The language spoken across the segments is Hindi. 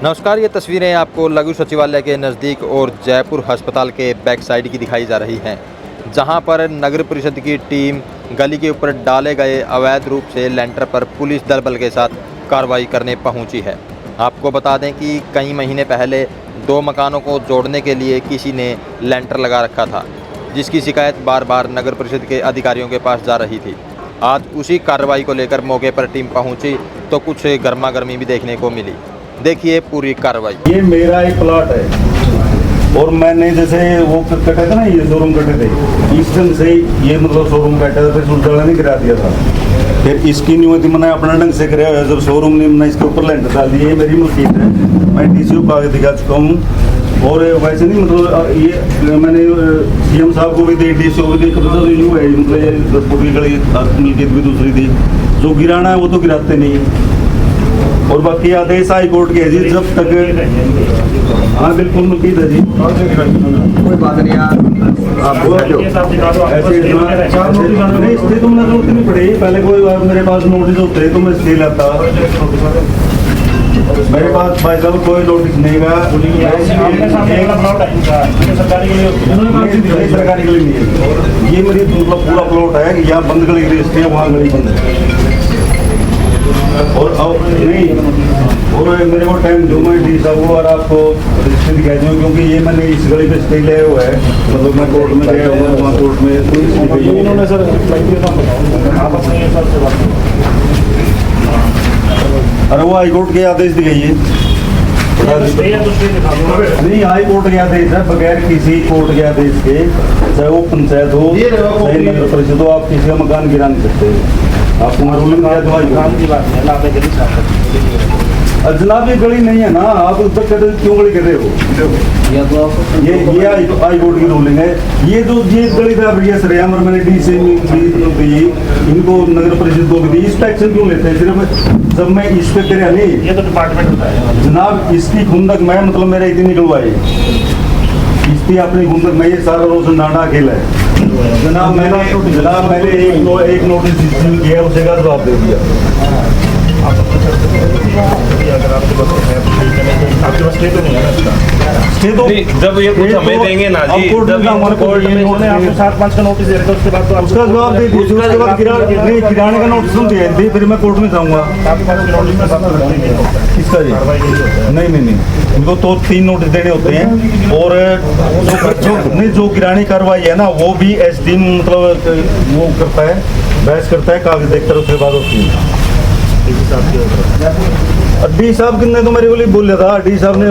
नमस्कार, ये तस्वीरें आपको लघु सचिवालय के नज़दीक और जयपुर अस्पताल के बैक साइड की दिखाई जा रही हैं, जहां पर नगर परिषद की टीम गली के ऊपर डाले गए अवैध रूप से लेंटर पर पुलिस दल बल के साथ कार्रवाई करने पहुंची है। आपको बता दें कि कई महीने पहले 2 मकानों को जोड़ने के लिए किसी ने लेंटर लगा रखा था, जिसकी शिकायत बार बार नगर परिषद के अधिकारियों के पास जा रही थी। आज उसी कार्रवाई को लेकर मौके पर टीम पहुँची तो कुछ गर्मा गर्मी भी देखने को मिली। देखिए पूरी कार्रवाई। ये मेरा एक प्लॉट है और मैंने जैसे वो कटे थे ना, ये शोरूम कटे थे, इस ढंग से ये मतलब शोरूम कटा था, फिर सुरजाला ने गिरा दिया था। फिर इसकी नियति मैंने अपना ढंग से कराया है। जब शोरूम ने मैंने इसके ऊपर लेंटर डाल दिया, ये मेरी मलकियत है, मैं डीसीओ को आगे दिखा चुका हूँ। और वैसे नहीं मतलब ये मैंने सीएम साहब को भी दी, डीसीओ को भी दी, मतलब यूँ है मतलब पूरी गली मलकियत भी दूसरी थी, जो गिराना है वो तो गिराते नहीं। और बाकी आदेश हाई कोर्ट के है जी, जब तक हाँ बिल्कुल मुफीद है जी, कोई बात नहीं यार। आपको ऐसे नहीं स्टे तो मुझे जरूरत नहीं पड़ी, पहले कोई मेरे पास नोटिस होते तो मैं स्टे लाता। मेरे पास भाई साहब कोई नोटिस नहीं का, सरकारी के लिए नहीं है। ये मेरी मतलब पूरा प्लॉट है कि यहाँ बंद गली रजिस्ट्री है, वहाँ गली बंद है। और नहीं और मेरे को टाइम जो मैं डी साहब को और आपको रजिस्ट्री दिखाई दूँ, क्योंकि ये मैंने इस गली पे स्टे लिया हुआ है, मतलब मैं कोर्ट में गया हुआ वहाँ कोर्ट में उन्होंने सर अरे वो हाई कोर्ट के आदेश दिखाइए। नहीं, हाई कोर्ट के आदेश है, बगैर किसी कोर्ट के आदेश के, चाहे वो पंचायत हो चाहे नगर परिषद हो, आप किसी का मकान गिरा नहीं सकते। आपको रूलिंग दिया जनाब, ये गली नहीं है ना, आप उस पर कहते क्यों गली कहते हो? ये हाई कोर्ट की रूलिंग है। ये जो ये गली था भैया सरेआम, और मैंने डीसी दी, इनको नगर परिषद को भी दी, इस पर एक्शन क्यों लेते हैं? सिर्फ जब मैं इस पे करे नहीं, ये तो डिपार्टमेंट होता है जनाब, इसकी खुंदक मैं मतलब मेरे इतनी निकलवाई, इसकी अपनी खुंदक में, ये सारा रोशन डांडा अकेला है जनाब। मैंने एक नोटिस किया, उसे का जवाब दे दिया। अगर आपके पास आपके पास स्टे तो नहीं है ना, स्टे तो जब ये कुछ हमें देंगे ना जी, जब कोर्ट में उन्होंने आपको 7-5 का नोटिस दिया, उसके बाद तो उसका जवाब दे दीजिए। उसके बाद किराने का नोटिस दिया थी, फिर मैं कोर्ट में जाऊँगा। किसका जी? नहीं, उनको तो 3 नोटिस देने होते हैं, और जो गिरानी कार्रवाई है ना, वो भी एसडी मतलब वो करता है, बहस करता है, कागज देखकर उसके बाद उसकी डी साहब ने तो मेरे को बोला था, डी साहब ने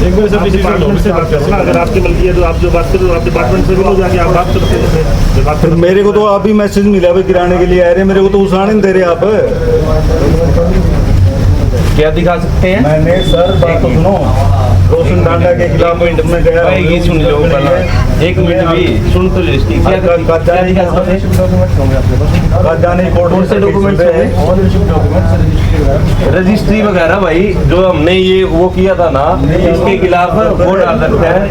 एक बार सब डिपार्टमेंट से बात करो ना, अगर आपकी मर्जी है तो आप जो बात करो आप डिपार्टमेंट से भी लोग जाके आप बात करते हैं। मेरे को तो अभी मैसेज मिला भाई गिराने के लिए आ रहे, मेरे को तो उसाने नहीं दे रहे आप। क्या दिखा सकते हैं? मैंने सर बात तो सुनो, रोशन डांडा के खिलाफ में गया, सुन लो एक मिनट भी सुन तो जाने कोर्ट से डॉक्यूमेंट रजिस्ट्री वगैरह भाई जो हमने ये वो किया था ना, इसके खिलाफ वो डाल सकते हैं।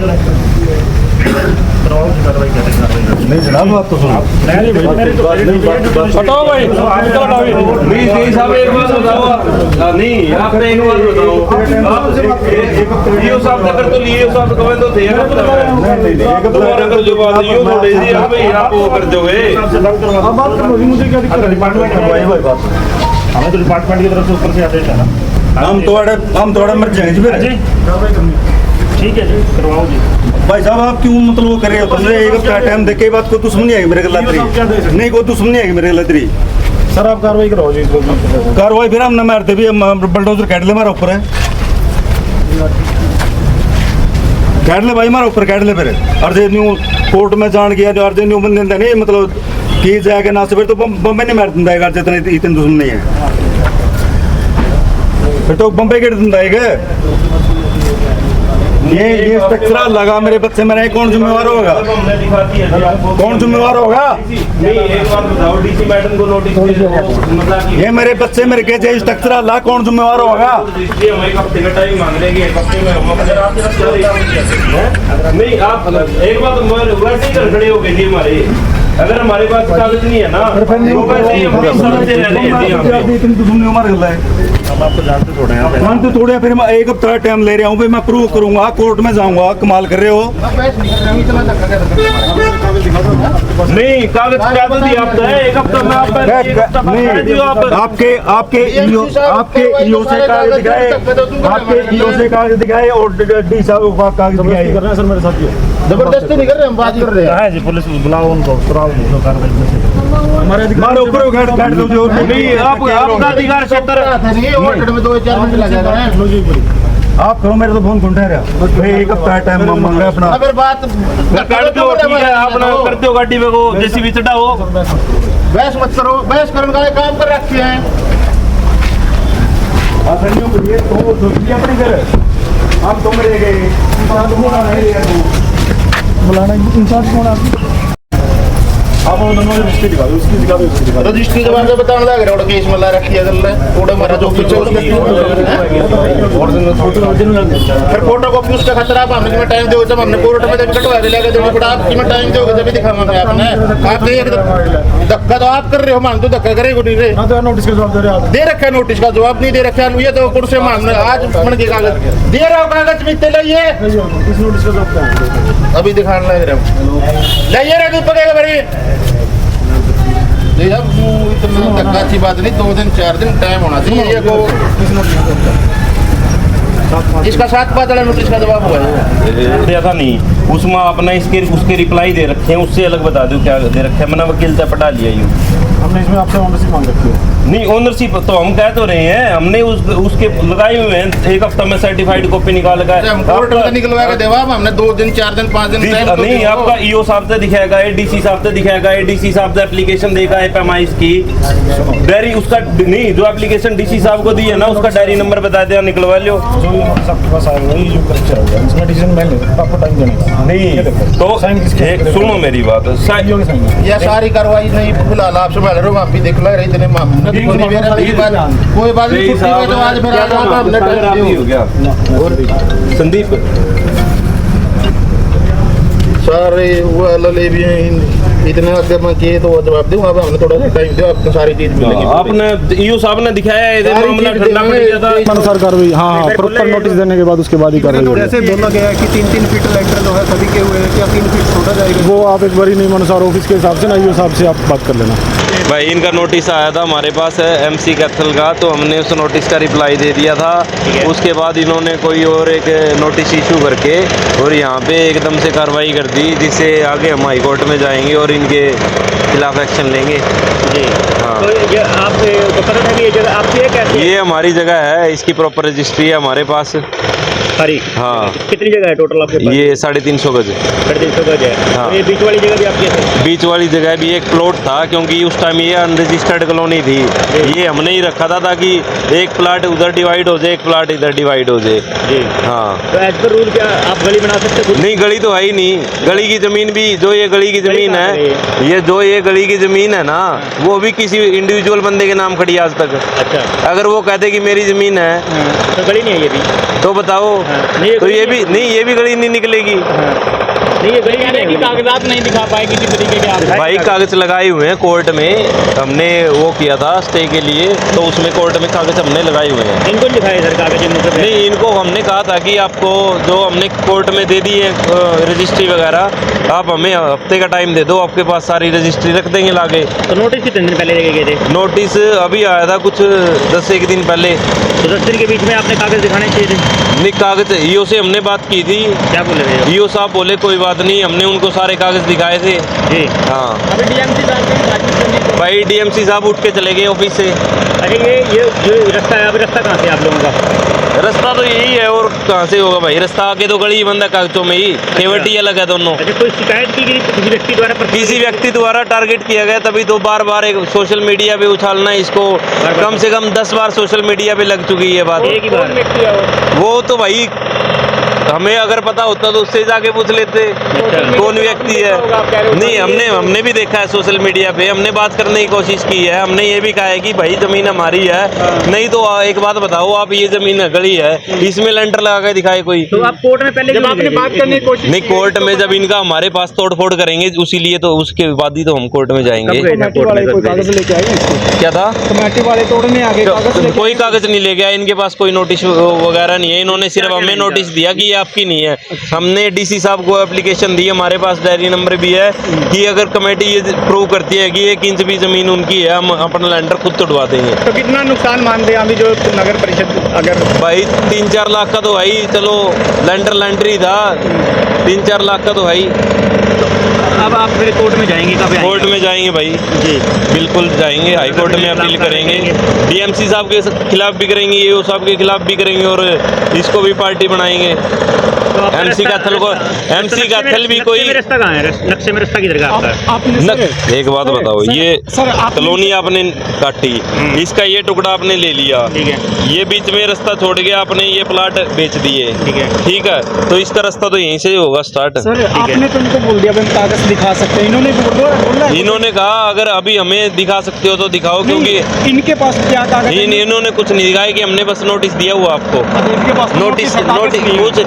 नहीं जनाब, बात तो सुनो, हटाओ भाई, साहब एक बात बताओ, नहीं आपने एक बात बताओ, लियो साहब अगर तो लियो साहब कमें तो थे अगर जो बात लियो थोड़ी सी आप वो कर दोगे। मुझे क्या दिक्कत है? डिपार्टमेंट हमें तो डिपार्टमेंट की तरफ से ऊपर से आदेश है ना, हम थोड़ा मर जाएंगे। ठीक है जी, करवाओ जी। भाई साहब आप क्यों मतलब वो कर रहे हो? तुमने एक हफ्ता टाइम देके बात को दुश्मनी आएगी मेरे गलतरी, नहीं कोई दुश्मनी आएगी मेरे गलतरी। सर आप कार्रवाई कराओ जी। कार्रवाई फिर हम न मारते भी, बल्डोजर काट ले हमारा ऊपर है, काट ले भाई हमारा ऊपर, काट ले। फिर अर्जे न्यू कोर्ट में जान गया, अर्जे न्यू बंद नहीं मतलब की जाएगा ना से, फिर तो बम्बे नहीं मार दिंदा, जितने इतने दुश्मन नहीं है, फिर तो बम्बे गेट दिंदा है। ये स्ट्रक्चर लगा मेरे बच्चे में, कौन जिम्मेवार होगा? कौन जिम्मेवार होगा? ये मेरे बच्चे मेरे के स्ट्रक्चर ला, कौन जिम्मेवार होगा? नहीं आप एक बात खड़े हो गए जी हमारे अगर हमारे पास कागज नहीं है ना तो वैसे ही हम समझते रहने हैं यहाँ पे। तुमने उम्र गल है हम आपको जानते थोड़े हैं मान तो थोड़े फिर मैं एक हफ्ता टाइम ले रहा हूँ भाई मैं प्रूव करूंगा कोर्ट में जाऊंगा कमाल कर रहे हो नहीं कागज क्या तो दिया आपका है एक हफ्ता में आप एक हफ्ता बाद दियो आप आपके आपके ईओ से कागज दिखाए आपके ईओ से कागज दिखाए और डी साहब को कागज दिखाए कर रहे हैं सर मेरे साथ ये जबरदस्ती नहीं कर रहे हम बात कर रहे हैं है जी पुलिस बुलाओ उनको सुराव जो कार्रवाई हमारे ऊपर काट दो जो नहीं आप आपका अधिकार क्षेत्र नहीं ऑर्डर में 2-4 मिनट लगेगा आप करो मेरे तो फोन कौन ठहरा भाई एक हफ्ता टाइम मांग रहे अपना अगर बात कर दो ठीक है आप ना कर दो गाड़ी में को जेसीबी चढ़ाओ बहस मत करो बहस करने का काम कर रखे हैं आसानियों को ये तो सोचिए अपने घर हम तो मेरे गए बुलाना इंचार्ज कौन है आप वो दोनों रजिस्ट्री दिखा दो उसकी दिखा दो उसकी दिखा दो रजिस्ट्री जबान से बताने लग रहा है केस में ला रखी है गल थोड़ा मारा जो पीछे उसके फिर फोटो कॉपी उसका खतरा आप हमें में टाइम दोगे जब हमने कोर्ट में जब कटवा के लेके देना पड़ा आपकी में टाइम दोगे जब दिखाऊंगा आपने आप एक धक्का तो आप कर रहे हो मान तो धक्का करेगा नहीं रे हाँ तो नोटिस का जवाब दे रहे हो दे रखा है नोटिस का जवाब नहीं दे रखा है ये तो कुर्सी में हमने आज मन के कागज दे रहा हूँ कागज मिलते लाइए इस नोटिस का जवाब क्या है अभी दिखाने लग रहा हूँ लाइए रे दूध पकेगा बड़ी ये अब इतना धक्का अच्छी बात नहीं 2 दिन 4 दिन टाइम होना चाहिए ये को इसका 7 पाँच नोटिस का जवाब हुआ है दिया था नहीं उसमें आपने इसके उसके रिप्लाई दे रखे हैं उससे अलग बता दो क्या दे रखे हैं मैंने वकील से पटा लिया यूँ हमने इसमें आपसे ऑनरशिप मांग रखी है नहीं ओनरशिप तो हम कह तो रहे हैं हमने उसके लगाए हुए हैं एक हफ्ता में सर्टिफाइड कॉपी निकाल कर हम कोर्ट में निकलवाएगा जवाब हमने 2 दिन 4 दिन 5 दिन टाइम नहीं आपका ईओ साहब से दिखाएगा एडीसी साहब से दिखाएगा एडीसी साहब से एप्लीकेशन देगा एफएमआई की डायरी उसका नहीं जो एप्लीकेशन डीसी साहब को दी है ना उसका डायरी नंबर बता दिया निकलवा लो जो ये नोटिस आपके पास आएगा वही जो करेक्शन होगा इसमें डिसीजन मैं लेगा आपको टाइम देने का नहीं तो साइन किसके एक सुनो मेरी बात ईओ के साइन यह सारी कार्रवाई नहीं फिलहाल आप संभाल रहे हो आप भी देख लग रही इतने मामले कोई बात नहीं छुट्टी में तो आज मेरा हमने टाइम हो गया संदीप सारे वो ले भी हैं इतने अगर मैं किए तो जवाब दूँ अब हमने थोड़ा सा टाइम दिया आपको सारी चीज मिलेगी आपने ईओ साहब ने दिखाया है इधर मामला ठंडा पड़ गया था अनुसार कार्रवाई हाँ प्रॉपर नोटिस देने के बाद उसके बाद ही कार्रवाई होगी। ऐसे बोला गया है कि 3-3 फीट लेंटर जो है सभी के हुए हैं क्या 3 फीट छोड़ा जाएगा वो आप एक बारी नियम अनुसार ऑफिस के हिसाब से ना ईओ साहब से आप बात कर लेना। भाई इनका नोटिस आया था हमारे पास एमसी कैथल का तो हमने उस नोटिस का रिप्लाई दे दिया था उसके बाद इन्होंने कोई और एक नोटिस इशू करके और यहाँ पे एकदम से कार्रवाई कर दी जिससे आगे हम हाई कोर्ट में जाएंगे और इनके खिलाफ एक्शन लेंगे जी हाँ। तो ये आप तो पता था कि ये जगह आपकी है कैसे ये हमारी जगह है इसकी प्रॉपर रजिस्ट्री है हमारे पास सारी हाँ कितनी जगह है टोटल आपके पास? ये 350 गज 350 गज है हाँ। तो ये बीच वाली जगह भी आपकी है? बीच वाली जगह भी एक प्लॉट था क्योंकि उस टाइम ये अनरजिस्टर्ड कॉलोनी थी ये हमने ही रखा था ताकि एक प्लाट उधर डिवाइड हो जाए एक प्लाट इधर डिवाइड हो जाए जी हाँ तो एज पर रूल क्या आप गली बना सकते खुद? नहीं गली तो है ही नहीं गली की जमीन भी जो ये गली की जमीन कहाँ पे है ये जो ये गली की जमीन है ना वो भी किसी इंडिविजुअल बंदे के नाम खड़ी है आज तक अच्छा अगर वो कहते कि मेरी जमीन है तो गली नहीं है ये भी तो बताओ नहीं, ये तो गली ये भी नहीं ये भी गली नहीं निकलेगी नहीं ये गली नहीं है कागजात नहीं दिखा पाए किसी तरीके के आप भाई कागज लगाए हुए हैं कोर्ट में हमने वो किया था स्टे के लिए तो उसमें कोर्ट में कागज हमने लगाए हुए हैं इनको नहीं दिखाए सर कागज नहीं इनको हमने कहा था कि आपको जो हमने कोर्ट में दे दी है रजिस्ट्री वगैरह आप हमें हफ्ते का टाइम दे दो आपके पास सारी रजिस्ट्री रख देंगे लाके तो नोटिस कितने दिन पहले देके गए थे? नोटिस अभी आया था कुछ 10-1 दिन पहले तो 10 दिन के बीच में आपने कागज दिखाने चाहिए थे। नहीं कागज ईओ से हमने बात की थी क्या बोले थे? ईओ साहब बोले कोई बात नहीं हमने उनको सारे कागज दिखाए थे जी हाँ अभी डीएमसी साहब भाई डीएमसी साहब उठ के चले गए ऑफिस से अरे ये जो रास्ता है अभी रास्ता कहाँ से आप लोगों का? रास्ता तो यही है और कहाँ से होगा भाई रास्ता आगे तो गली ही बंद है कागजों में ही खेवटी अलग है दोनों अच्छा कोई शिकायत की गई किसी व्यक्ति द्वारा? किसी व्यक्ति द्वारा टारगेट किया गया तभी तो बार बार एक सोशल मीडिया पे उछालना इसको कम से कम 10 बार सोशल मीडिया पे लग चुकी है बात एक ही बार वो तो भाई हमें अगर पता होता तो उससे जाके पूछ लेते कौन व्यक्ति है। नहीं, हमने भी देखा है सोशल मीडिया पे, हमने बात करने की कोशिश की है। हमने ये भी कहा है कि भाई जमीन हमारी है, नहीं तो एक बात बताओ आप, ये जमीन गली है, इसमें लेंटर लगा के दिखाए कोई। तो आप कोर्ट में पहले जब आपने बात करने की कोशिश नहीं, कोर्ट में जब इनका हमारे पास तोड़फोड़ करेंगे उसीलिए तो उसके बाद ही तो हम कोर्ट में जाएंगे। कमेटी वाले कोई कागज लेके आए हैं? क्या था? कमेटी वाले तोड़ने आगे कागज लेके कोई कागज नहीं ले गया, इनके पास कोई नोटिस वगैरह नहीं है। इन्होंने सिर्फ हमें नोटिस दिया कि ये आपकी नहीं है। हमने डीसी साहब को एप्लीकेशन दी, हमारे पास डायरी नंबर भी है कि अगर कमेटी ये प्रूव करती है कि 1 इंच भी जमीन उनकी है, हम अपना लैंडर खुद तोड़वा देंगे। तो कितना नुकसान मानते हैं अभी जो नगर परिषद अगर भाई 3-4 लाख का तो है ही, चलो लैंडर ही था, 3-4 लाख का तो है ही। अब आप फिर कोर्ट में जाएंगे? कब कोर्ट में जाएंगे भाई जी, बिल्कुल जाएंगे, हाई कोर्ट में अपील करेंगे, डीएमसी साहब के खिलाफ भी करेंगे, ईओ साहब के खिलाफ भी करेंगे और इसको भी पार्टी बनाएंगे। एमसी कैथल को, एमसी कैथल भी कोई रास्ता कहाँ है? नक्शे में रास्ता किधर का आपका? एक बात बताओ, ये कॉलोनी आपने काटी, इसका ये टुकड़ा आपने ले लिया, ठीक है, ये बीच में रास्ता छोड़ के आपने ये प्लाट बेच दिए, ठीक है, तो इसका रास्ता तो यहीं से होगा स्टार्ट। सर आपने तो उनको बोल दिया हम कागज दिखा सकते हैं, इन्होंने बोला इन्होंने कहा अगर अभी हमें दिखा सकते हो तो दिखाओ, क्योंकि इनके पास क्या कागज है? इन्होंने कुछ नहीं दिखाया कि हमने बस नोटिस दिया हुआ आपको। इनके पास नोटिस कुछ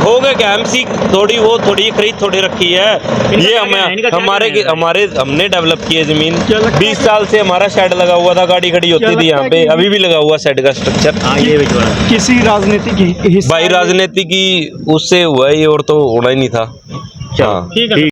हो गया क्या? एमसी थोड़ी खरीद थोड़ी रखी है, ये हमने डेवलप की है जमीन। 20 साल से हमारा शेड लगा हुआ था, गाड़ी खड़ी होती थी यहाँ पे, अभी भी लगा हुआ शेड का स्ट्रक्चर। किसी राजनीति की भाई राजनीति की उससे हुआ ही, और तो होना ही नहीं था। ठीक है।